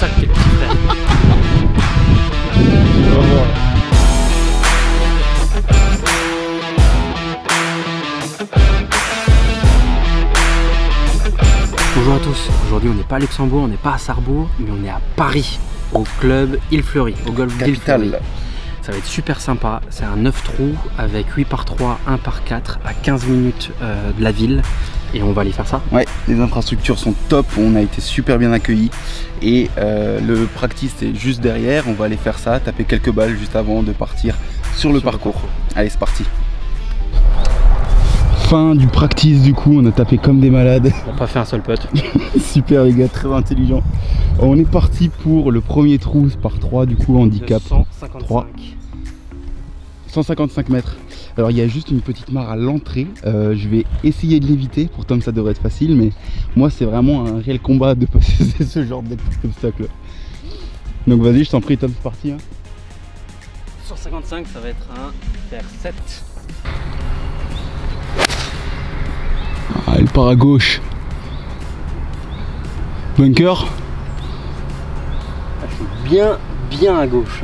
ça que t'es petit frère. Au revoir. Bonjour à tous, aujourd'hui on n'est pas à Luxembourg, on n'est pas à Sarrebourg, mais on est à Paris, au club Île Fleurie, au golf d'Île Fleurie. Ça va être super sympa, c'est un 9 trous avec 8 par 3, 1 par 4 à 15 minutes de la ville et on va aller faire ça. Ouais, les infrastructures sont top, on a été super bien accueillis et le practice est juste derrière, on va aller faire ça, taper quelques balles juste avant de partir sur le parcours. Allez, c'est parti. Fin du practice du coup, on a tapé comme des malades. On n'a pas fait un seul putt. Super les gars, très intelligent. On est parti pour le premier trou par 3 du coup, handicap 3. 155 mètres. Alors il y a juste une petite mare à l'entrée, je vais essayer de l'éviter, pour Tom ça devrait être facile, mais moi c'est vraiment un réel combat de passer ce genre d'obstacle. Donc vas-y, je t'en prie Tom, c'est parti. Hein. 155, ça va être un faire 7. Ah, elle part à gauche. Bunker. Ah, je suis bien à gauche.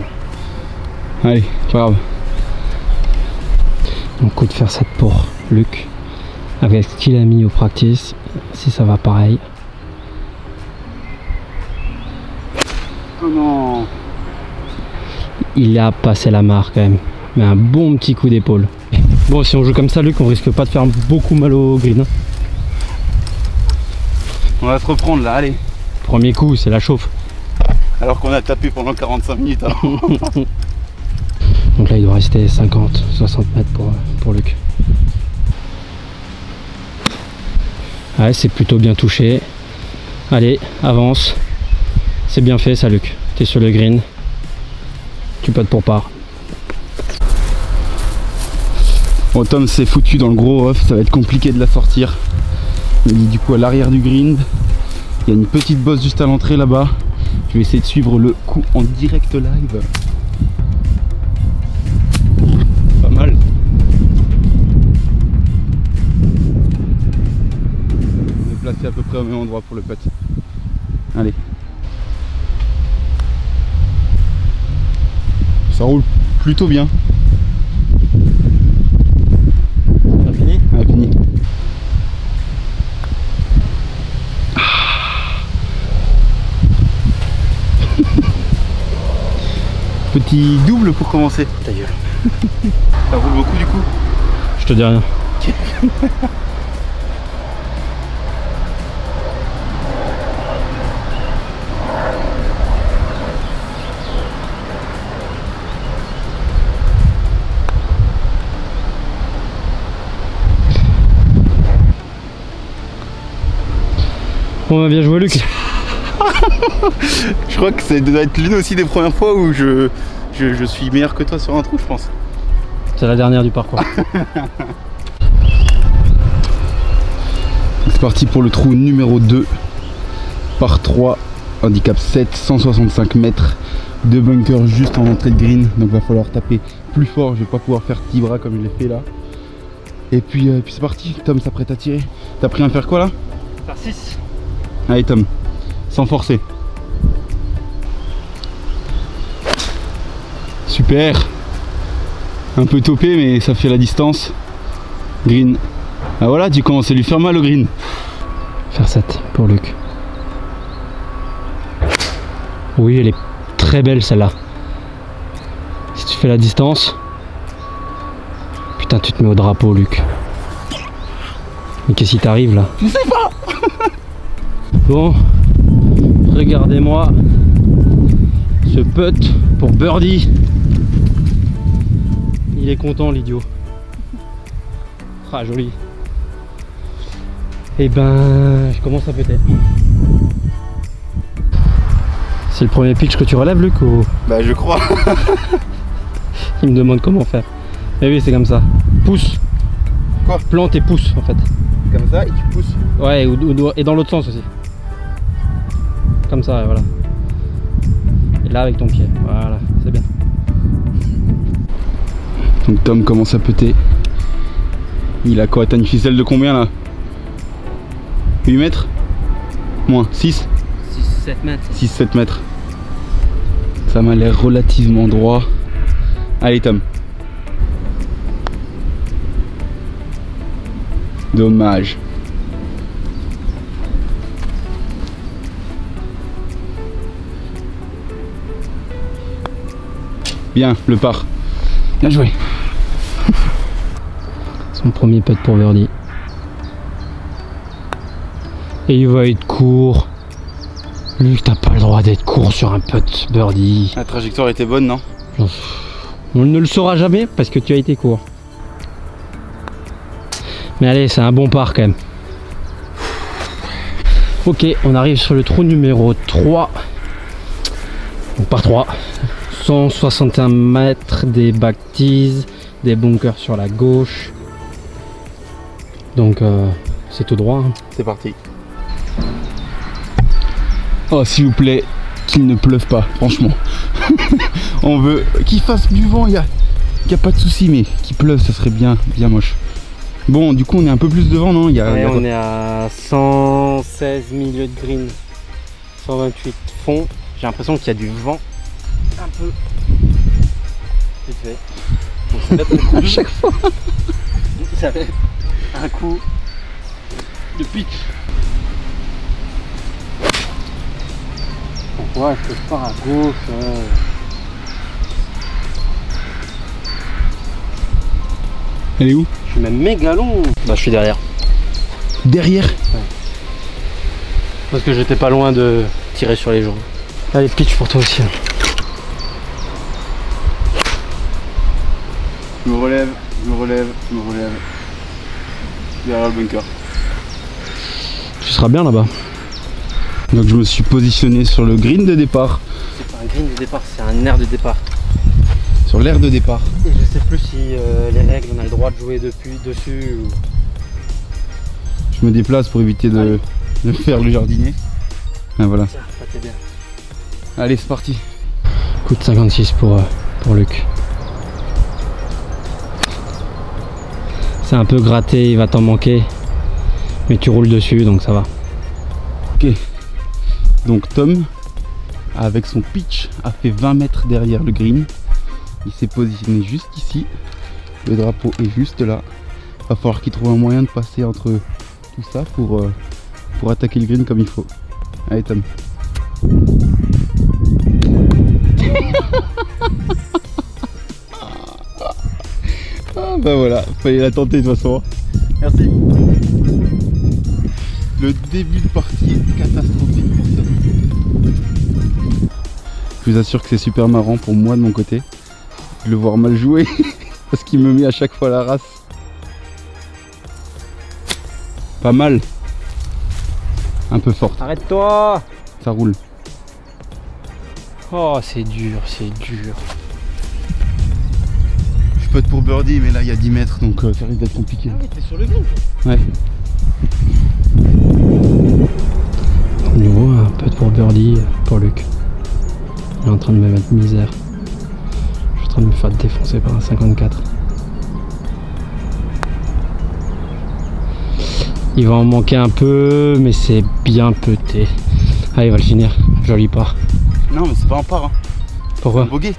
Allez, pas grave. Donc coup de faire 7 pour Luc. Avec ce qu'il a mis au practice, si ça va pareil. Oh non. Il a passé la mare quand même. Mais un bon petit coup d'épaule. Bon, si on joue comme ça Luc, on risque pas de faire beaucoup mal au green. On va se reprendre là, allez. Premier coup, c'est la chauffe. Alors qu'on a tapé pendant 45 minutes. Hein. Donc là il doit rester 50, 60 mètres pour Luc. Ouais, c'est plutôt bien touché. Allez, avance. C'est bien fait ça Luc. T'es sur le green. Tu potes pour part. Bon, Tom s'est foutu dans le gros rough, ça va être compliqué de la sortir. Il est du coup à l'arrière du green. Il y a une petite bosse juste à l'entrée là-bas. Je vais essayer de suivre le coup en direct live. Pas mal. On est placé à peu près au même endroit pour le putt. Allez. Ça roule plutôt bien. T'as fini? On a fini. Petit double pour commencer. Ta gueule. Ça roule beaucoup du coup? Je te dis rien. On a bien joué Luc. Je crois que ça doit être l'une aussi des premières fois où je suis meilleur que toi sur un trou, je pense. C'est la dernière du parcours. C'est parti pour le trou numéro 2 par 3, handicap 7, 165 mètres, deux bunkers juste en entrée de green, donc va falloir taper plus fort, je vais pas pouvoir faire petit bras comme je l'ai fait là. Et puis c'est parti, Tom s'apprête à tirer. T'as pris un faire quoi là? Faire 6. Allez Tom, sans forcer. Super. Un peu topé mais ça fait la distance. Green. Ah voilà, tu commences à lui faire mal au green. Faire 7 pour Luc. Oui, elle est très belle celle-là. Si tu fais la distance. Putain, tu te mets au drapeau Luc. Mais qu'est-ce qui t'arrive là? Je sais pas. Bon, regardez-moi ce putt pour birdie. Il est content l'idiot. Ah joli. Et ben, je commence à péter. C'est le premier pitch que tu relèves Luc ou... Bah je crois. Il me demande comment faire. Mais oui, c'est comme ça. Pousse. Quoi? Plante et pousse en fait. Comme ça et tu pousses. Ouais, et dans l'autre sens aussi. Comme ça, voilà. Et là avec ton pied. Voilà, c'est bien. Donc Tom commence à péter. Il a quoi? T'as une ficelle de combien là? 8 mètres? Moins 6? 6-7 mètres. 6-7 mètres. Ça m'a l'air relativement droit. Allez Tom. Dommage. Bien, le par. Bien joué. Son premier putt pour birdie. Et il va être court. Luc, t'as pas le droit d'être court sur un putt birdie. La trajectoire était bonne, non? On ne le saura jamais parce que tu as été court. Mais allez, c'est un bon par quand même. Ok, on arrive sur le trou numéro 3. Donc par 3. 161 mètres, des back tees, des bunkers sur la gauche. Donc c'est tout droit. Hein. C'est parti. Oh s'il vous plaît, qu'il ne pleuve pas, franchement. On veut qu'il fasse du vent, il y a pas de souci, mais qu'il pleuve, ça serait bien moche. Bon, du coup on est un peu plus devant, non? On est à 116 milieu de green, 128 fond. J'ai l'impression qu'il y a du vent un peu vite fait. Donc ça va être un coup à chaque fois. Ça va être un coup de pitch. Pourquoi est-ce que je pars à gauche? Elle est où? Je suis même méga long. Bah je suis derrière. Derrière? Ouais. Parce que j'étais pas loin de tirer sur les jambes. Allez, pitch pour toi aussi. Je me relève, je me relève, je me relève. Derrière le bunker. Tu seras bien là-bas. Donc je me suis positionné sur le green de départ. C'est pas un green de départ, c'est un air de départ. Sur l'air de départ. Et je sais plus si les règles, on a le droit de jouer dessus ou... Je me déplace pour éviter de faire le jardinier. Ah, voilà. Tiens, ça t'aide bien. Allez, c'est parti. Coup de 56 pour Luc. C'est un peu gratté, il va t'en manquer. Mais tu roules dessus, donc ça va. Ok. Donc Tom, avec son pitch, a fait 20 mètres derrière le green. Il s'est positionné juste ici. Le drapeau est juste là. Va falloir qu'il trouve un moyen de passer entre tout ça pour attaquer le green comme il faut. Allez Tom. Ah bah voilà, fallait la tenter de toute façon. Merci. Le début de partie est catastrophique pour ça. Je vous assure que c'est super marrant pour moi de mon côté de le voir mal jouer parce qu'il me met à chaque fois la race. Pas mal. Un peu forte. Arrête-toi! Ça roule. Oh, c'est dur, c'est dur. Je peux être pour birdie, mais là il y a 10 mètres donc ça risque d'être compliqué. Ah oui, t'es sur le green. Ouais. De nouveau, un peu pour birdie pour Luc. Il est en train de me mettre misère. Je suis en train de me faire défoncer par un 54. Il va en manquer un peu, mais c'est bien peté. Ah, il va le finir. Joli part. Non, mais c'est pas un par. Hein. Pourquoi? Un bogey.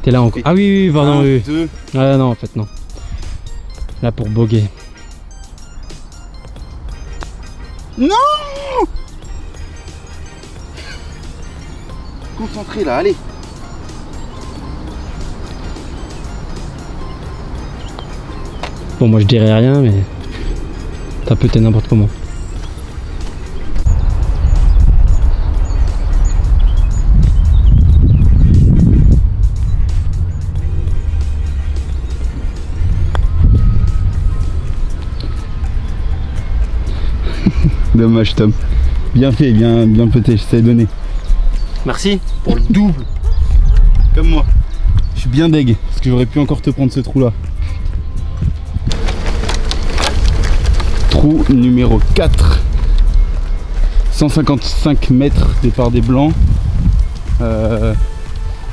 T'es là encore. Ah oui, oui, pardon. 1, oui. 2. Ah non, en fait, non. Là pour boguer. Non! Concentré là, allez. Bon, moi je dirais rien, mais t'as peut-être n'importe comment. Dommage Tom. Bien fait, bien pété, je sais donner. Merci pour le double. Comme moi. Je suis bien deg, parce que j'aurais pu encore te prendre ce trou là. Trou numéro 4. 155 mètres, départ des blancs.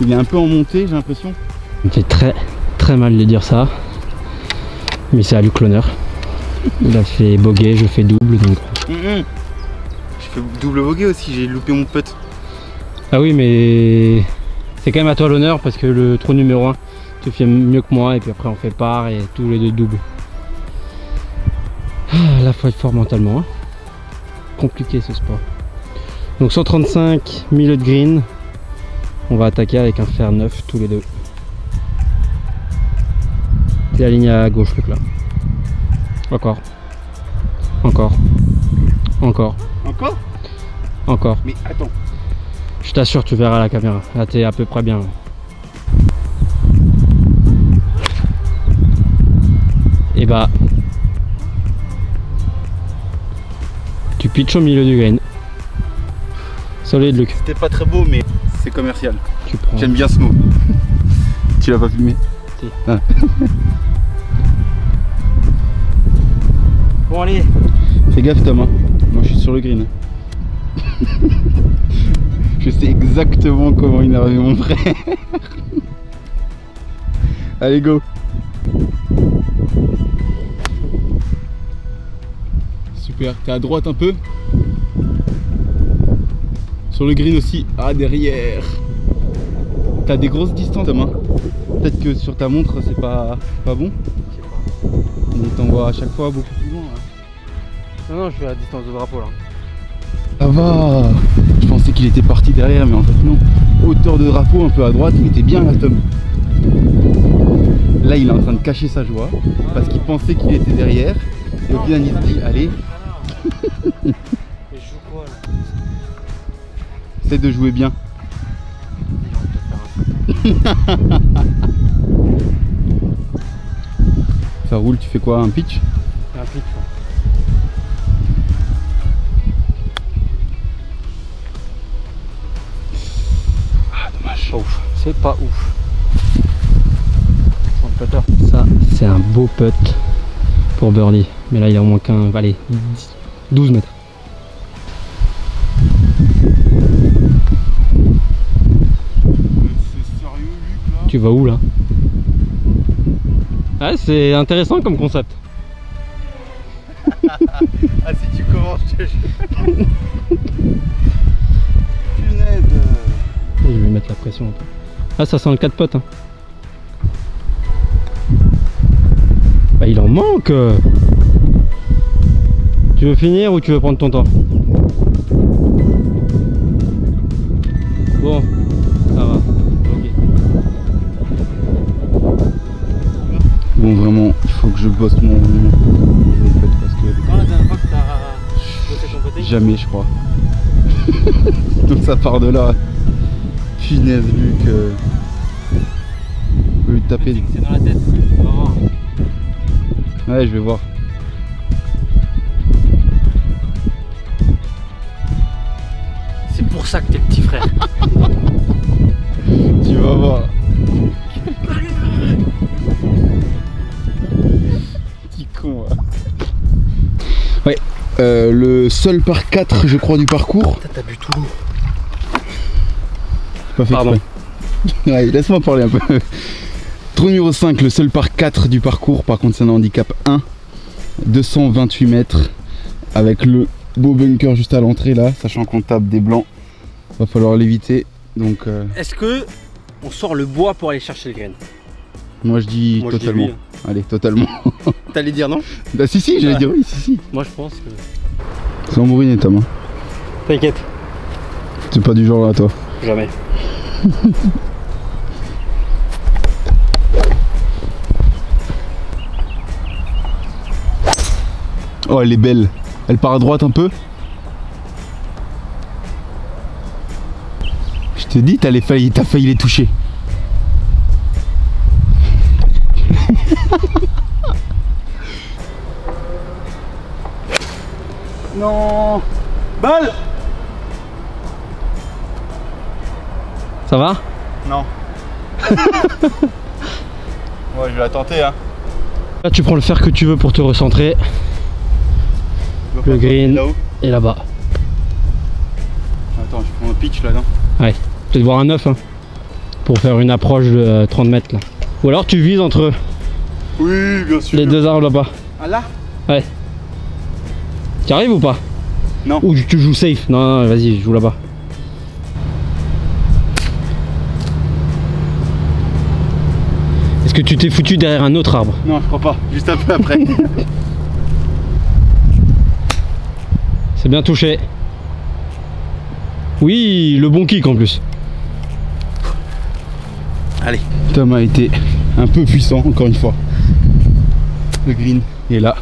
Il est un peu en montée, j'ai l'impression. Ça me fait très mal de dire ça. Mais c'est à Luc l'honneur. Il a fait bogey, je fais double donc. Je fais double bogey aussi, j'ai loupé mon putt. Ah oui, mais C'est quand même à toi l'honneur parce que le trou numéro 1 tu fais mieux que moi et puis après on fait part et tous les deux doubles. Ah, là faut être fort mentalement. Hein. Compliqué ce sport. Donc 135 milieu de green. On va attaquer avec un fer 9 tous les deux. T'es aligné à gauche Luc là. Encore. Encore. Encore. Encore? Encore. Mais attends. Je t'assure tu verras la caméra. Là t'es à peu près bien. Et bah tu pitches au milieu du green. Solide Luc. C'était pas très beau mais c'est commercial. Tu prends. J'aime bien ce mot. Tu l'as pas filmé? Si. Ah. Bon allez. Fais gaffe Thomas, moi je suis sur le green. Je sais exactement comment énerver mon frère. Allez go. Super, t'es à droite un peu. Sur le green aussi. Ah derrière. T'as des grosses distances Thomas. Peut-être que sur ta montre c'est pas bon. Mais t'en vois à chaque fois beaucoup plus loin. Hein. Non, je suis à distance de drapeau là. Ça va. Je pensais qu'il était parti derrière, mais en fait non. Hauteur de drapeau un peu à droite, mais t'es bien là Tom. Là il est en train de cacher sa joie parce qu'il pensait qu'il était derrière. Et au final il se dit allez. Mais je joue quoi là? Essaie de jouer bien. Ça roule, tu fais quoi? Un pitch? Un pitch. Ah dommage. Pas ouf. C'est pas ouf. Ça c'est un beau putt pour birdie. Mais là il a au moins qu'un. Allez, 12 mètres. C'est sérieux Luc là? Tu vas où là? Ouais, c'est intéressant comme concept. Ah si tu commences, je te jure. Punaise. Je vais mettre la pression un peu. Ah ça sent le 4 potes hein. Bah il en manque. Tu veux finir ou tu veux prendre ton temps? Bon, ça va. Ok. Bon vraiment, il faut que je bosse mon putt parce que Quand la dernière fois que t'as bossé ton putting? jamais je crois. Donc ça part de là. Punaise Luc. Je vais lui taper. C'est dans la tête, on va voir. Ouais je vais voir. C'est pour ça que t'es le petit frère. Tu vas voir. Petit con. Ouais. Le seul par 4 je crois du parcours. T'as bu tout l'eau. Pas fait Pardon. exprès. Ouais, laisse-moi parler un peu. Trou numéro 5, le seul par 4 du parcours. Par contre c'est un handicap 1. 228 mètres. Avec le beau bunker juste à l'entrée là. Sachant qu'on tape des blancs. Va falloir l'éviter. Donc Est-ce que on sort le bois pour aller chercher le grain? moi je dis Moi, je dis totalement. oui, Allez, totalement. T'allais dire non? Bah si si, j'allais dire oui, si si. Moi je pense que... Sans bourriner Thomas. T'inquiète. C'est pas du genre là toi. Jamais. Oh elle est belle. Elle part à droite un peu. Je te dis, t'as failli les toucher. Non. Balle. Ça va? Non. Ouais, je vais la tenter hein. Là tu prends le fer que tu veux pour te recentrer. Le green Là-haut. et là-bas. Attends, je prends un pitch là-dedans. Ouais, peut-être voir un 9 hein, pour faire une approche de 30 mètres là. Ou alors tu vises entre Oui, bien sûr. les deux arbres là-bas. Ah là? Ouais. Tu arrives ou pas? Non. Ou tu joues safe? Non, non, vas-y, joue là-bas. Est-ce que tu t'es foutu derrière un autre arbre? Non, je crois pas. Juste un peu après. C'est bien touché. Oui, le bon kick en plus. Allez. Tom a été un peu puissant, encore une fois. Le green est là.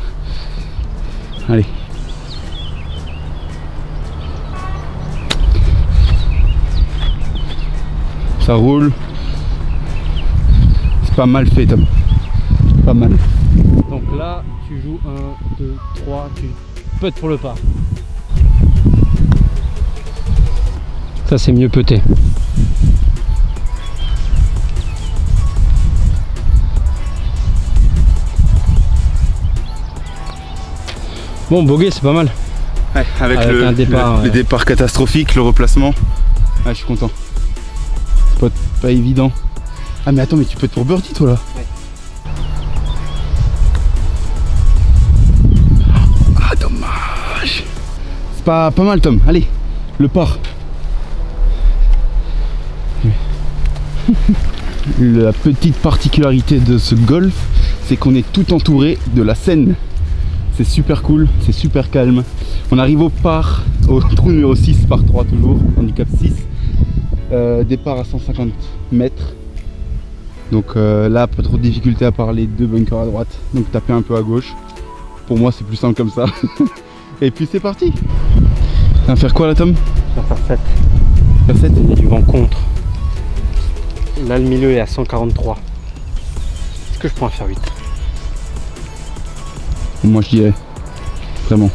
Allez. Ça roule. C'est pas mal fait, Tom. Pas mal. Donc là, tu joues 1, 2, 3, tu putes pour le par. Ça, c'est mieux puté. Bon, bogey, c'est pas mal. Ouais, avec un départ, le départ catastrophique, le replacement. Ah, je suis content. C'est pas évident. Ah, mais attends, mais tu peux être pour birdie, toi, là. Ouais. Ah, dommage. C'est pas mal, Tom. Allez, le par. La petite particularité de ce golf, c'est qu'on est tout entouré de la Seine. C'est super cool, c'est super calme. On arrive au par, au trou numéro 6 par 3 toujours, handicap 6. Départ à 150 mètres. Donc là, pas trop de difficulté à part les 2 bunkers à droite. Donc taper un peu à gauche. Pour moi, c'est plus simple comme ça. Et puis c'est parti. Ça va faire quoi là, Tom? Ça va faire 7. Faire 7? Il y a du vent contre. Là, le milieu est à 143. Est-ce que je prends un faire 8? Moi, je dirais. Vraiment.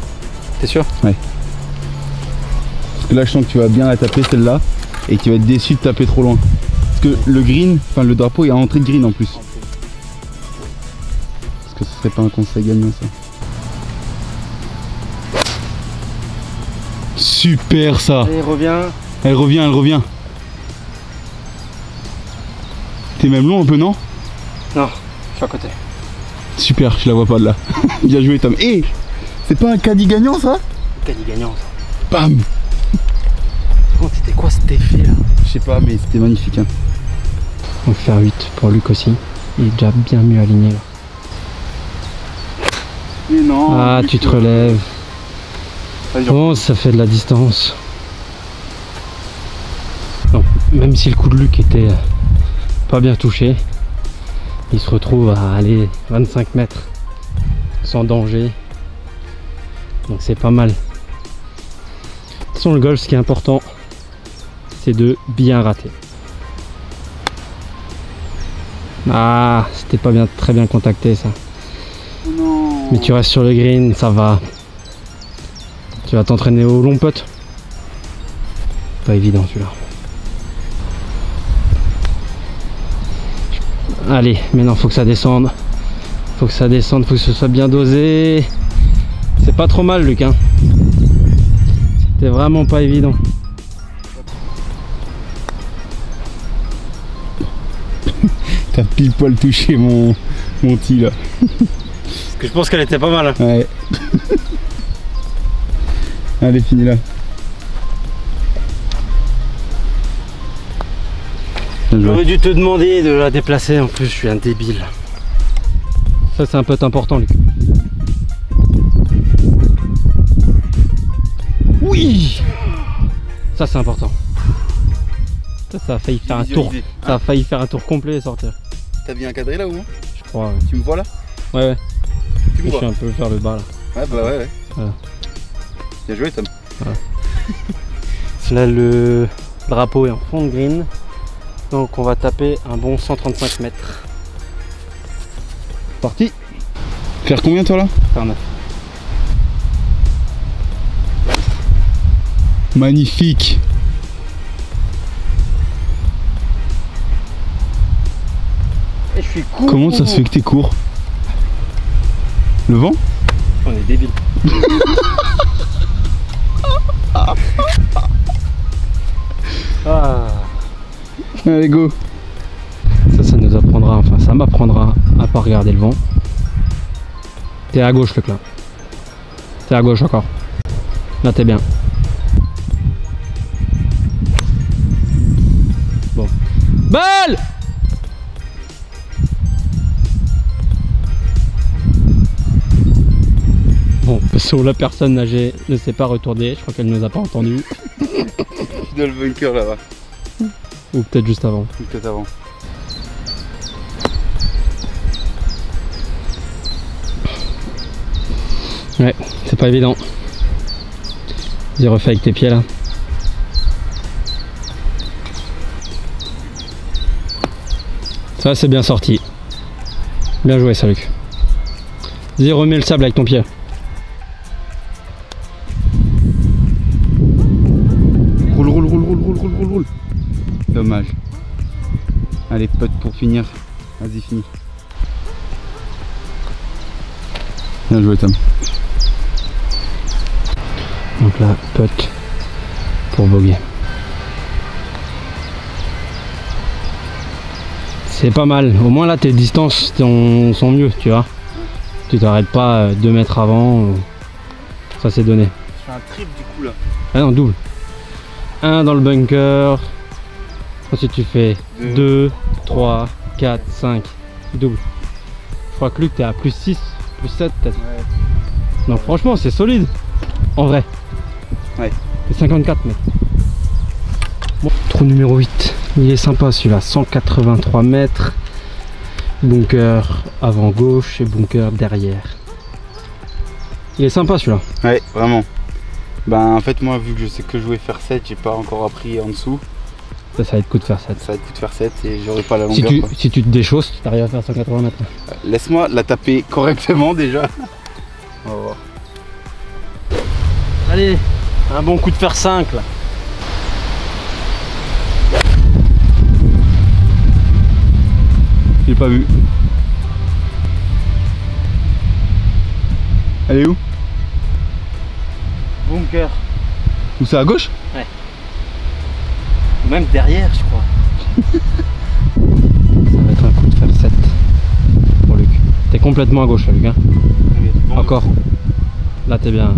T'es sûr? Ouais. Parce que là, je sens que tu vas bien la taper celle-là. Et que tu vas être déçu de taper trop loin. Parce que le green, enfin le drapeau est à entrée de green en plus. Est-ce que ce serait pas un conseil gagnant ça? Super ça! Allez, reviens. Elle revient, elle revient. T'es même long un peu, non? Non, je suis à côté. Super, je la vois pas de là. Bien joué, Tom. Et c'est pas un caddie gagnant ça? Caddie gagnant ça. Bam! C'était quoi cet effet là? Je sais pas, mais c'était magnifique. Hein. On va faire 8 pour Luc aussi. Il est déjà bien mieux aligné là. Mais non! Ah, tu te relèves. Bon, ça fait de la distance. Donc, même si le coup de Luc était pas bien touché, il se retrouve à aller 25 mètres sans danger. Donc c'est pas mal. De toute façon, le golf, ce qui est important, c'est de bien rater. Ah, c'était pas bien, très bien contacté ça. Non. Mais tu restes sur le green, ça va. Tu vas t'entraîner au long putt. Pas évident celui-là. Allez, maintenant faut que ça descende. Faut que ça descende, faut que ce soit bien dosé. C'est pas trop mal, Luc, hein. C'était vraiment pas évident. T'as pile poil touché mon tee là. Parce que je pense qu'elle était pas mal. Hein. Ouais. Allez, fini là. J'aurais dû te demander de la déplacer, en plus je suis un débile. Ça c'est un putt important, Luc. Oui. Ça c'est important. Ça a failli faire un tour. Ça a failli faire un tour complet et sortir. T'as bien encadré là ou non? Je crois. Ouais. Tu me vois là? Ouais ouais. Tu me je vois? suis un peu vers le bas là. Ouais bah ouais. Voilà. Bien joué, Tom. Voilà. Là le drapeau est en fond de green. Donc on va taper un bon 135 mètres. Parti. Faire combien toi là? Faire 9. Magnifique. Et je suis court. Comment ça se fait que t'es court? Le vent? On est débile. Ah. Allez go. Ça nous apprendra, enfin ça m'apprendra à pas regarder le vent. T'es à gauche, Luc, là. T'es à gauche encore. Là t'es bien. Bon. Balle! dont la personne âgée ne s'est pas retournée. Je crois qu'elle ne nous a pas entendus. Dans le bunker là-bas. Ou peut-être juste avant. Ou peut-être avant. Ouais, c'est pas évident. Vas-y, refais avec tes pieds là. Ça c'est bien sorti. Bien joué ça Luc. Vas-y, remets le sable avec ton pied. Roule, roule, roule, roule, roule, roule, roule, roule. Dommage. Allez, putt pour finir. Vas-y, finis. Bien joué Tom. Donc là, putt pour bogey. C'est pas mal. Au moins là, tes distances sont mieux, tu vois. Tu t'arrêtes pas 2 mètres avant. Ça c'est donné. Je fais un trip du coup là. Ah non, double. 1 dans le bunker. Ensuite tu fais 2, 3, 4, 5. Double. Je crois que Luc t'es à plus 6, plus 7 peut-être. Ouais. Non franchement c'est solide. En vrai. Ouais. C'est 54 mètres. Bon, trou numéro 8. Il est sympa celui-là. 183 mètres. Bunker avant gauche et bunker derrière. Il est sympa celui-là. Ouais, vraiment. Ben en fait moi vu que je sais que je voulais faire 7, j'ai pas encore appris en dessous. Ça va être coup de faire 7. Ça va être coup de faire 7 et j'aurai pas la longueur. Si tu te déchausses, tu arrives à faire 180 mètres. Laisse-moi la taper correctement déjà. On va voir. Allez, un bon coup de fer 5 là. J'ai pas vu. Elle est où? Bunker. Où c'est à gauche? Ouais. Ou même derrière je crois. Ça va être un coup de fer 7 pour Luc. T'es complètement à gauche là Luc hein. Bon, encore. Là t'es bien.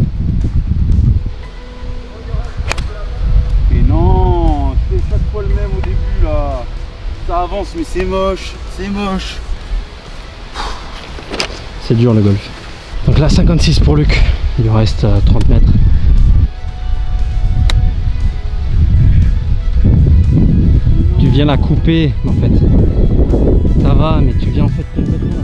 et non, c'est chaque fois le même au début là. Ça avance mais c'est moche, c'est moche. C'est dur le golf. Donc là 56 pour Luc. Il lui reste 30 mètres. Tu viens la couper en fait. Ça va mais tu viens en fait complètement là.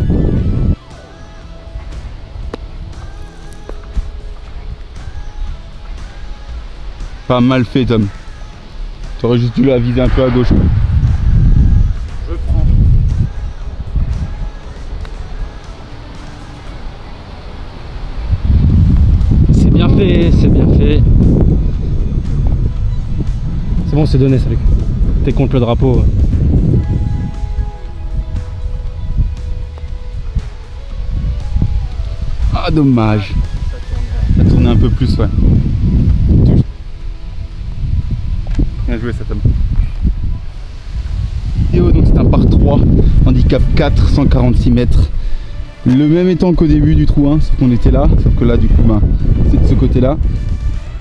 Pas mal fait Tom. Tu aurais juste dû la viser un peu à gauche. Quoi. Je prends. C'est bien fait, c'est bien fait. C'est bon, c'est donné ça Luc. T'es contre le drapeau. Ah dommage. Ça tournait un peu plus ouais. Bien joué ça Tom. Théo donc c'est un par 3, handicap 4, 146 mètres. Le même étant qu'au début du trou 1, sauf qu'on était là, sauf que là du coup ben, c'est de ce côté là.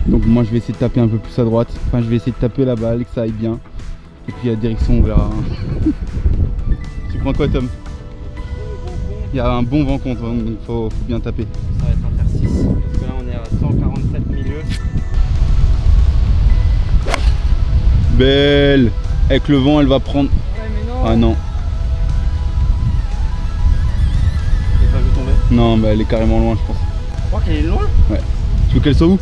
Donc moi je vais essayer de taper un peu plus à droite, enfin je vais essayer de taper la balle, que ça aille bien. Et puis la direction on verra. Tu prends quoi Tom? Il y a un bon vent contre, donc il faut bien taper. Ça va être un faire 6, parce que là on est à 147 milieu. Belle. Avec le vent elle va prendre. Ouais mais non. Ah non. Elle est pas vu tomber. Non bah elle est carrément loin je pense. Je crois qu'elle est loin. Ouais. Tu veux qu'elle soit où?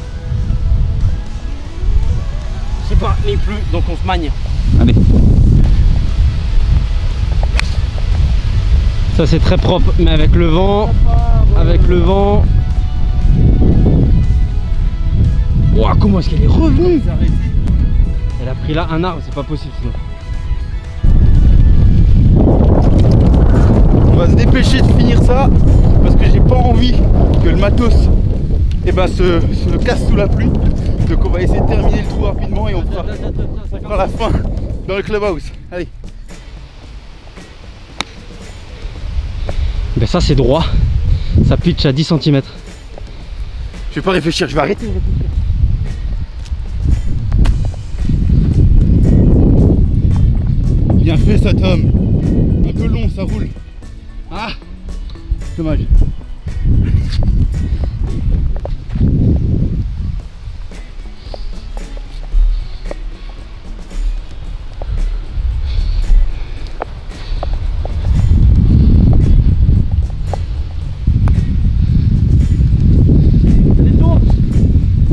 Je sais pas, ni plus, donc on se magne. Allez. Ça c'est très propre, mais avec le vent, Ouah, comment est-ce qu'elle est revenue? Elle a pris là un arbre, c'est pas possible sinon. On va se dépêcher de finir ça parce que j'ai pas envie que le matos se casse sous la pluie. Donc on va essayer de terminer le trou rapidement et on fera la fin dans le clubhouse. Allez. Ben ça c'est droit, ça pitch à 10 cm. Je vais pas réfléchir, je vais arrêter de réfléchir. Bien fait ça Tom. Un peu long ça roule. Ah dommage.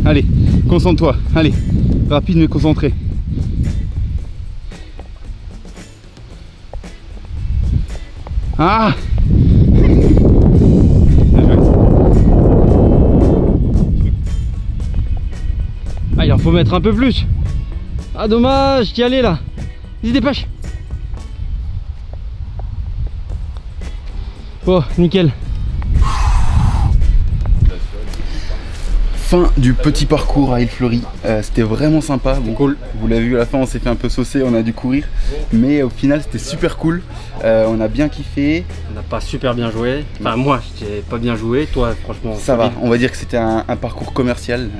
Allez, concentre-toi, allez, rapide mais concentré. Ah, ah, il en faut mettre un peu plus. Ah dommage, t'y allais là. Vas-y, dépêche. Oh, nickel. Fin du petit parcours à Île-Fleurie, c'était vraiment sympa. Bon, cool. Vous l'avez vu à la fin, on s'est fait un peu saucer, on a dû courir, mais au final c'était super cool. On a bien kiffé. On n'a pas super bien joué, enfin moi j'ai pas bien joué, toi franchement ça va. On va dire que c'était un parcours commercial.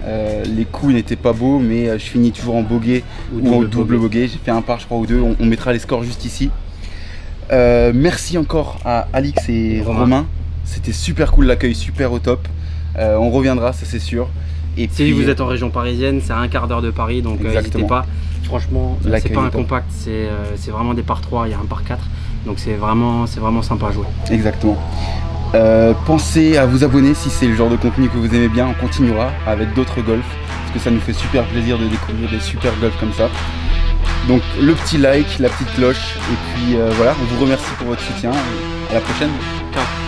Les coups n'étaient pas beaux, mais je finis toujours en bogey ou en double bogey. J'ai fait un par je crois ou deux, on mettra les scores juste ici. Merci encore à Alix et Romain. C'était super cool, l'accueil super au top. On reviendra, ça c'est sûr. Et si vous êtes en région parisienne, c'est à un quart d'heure de Paris, donc n'hésitez pas. Franchement, c'est pas un compact, c'est vraiment des par 3, il y a un par 4. Donc c'est vraiment sympa à jouer. Exactement. Pensez à vous abonner si c'est le genre de contenu que vous aimez bien. On continuera avec d'autres golfs, parce que ça nous fait super plaisir de découvrir des super golfs comme ça. Donc le petit like, la petite cloche, et puis voilà, on vous remercie pour votre soutien. À la prochaine. Ciao.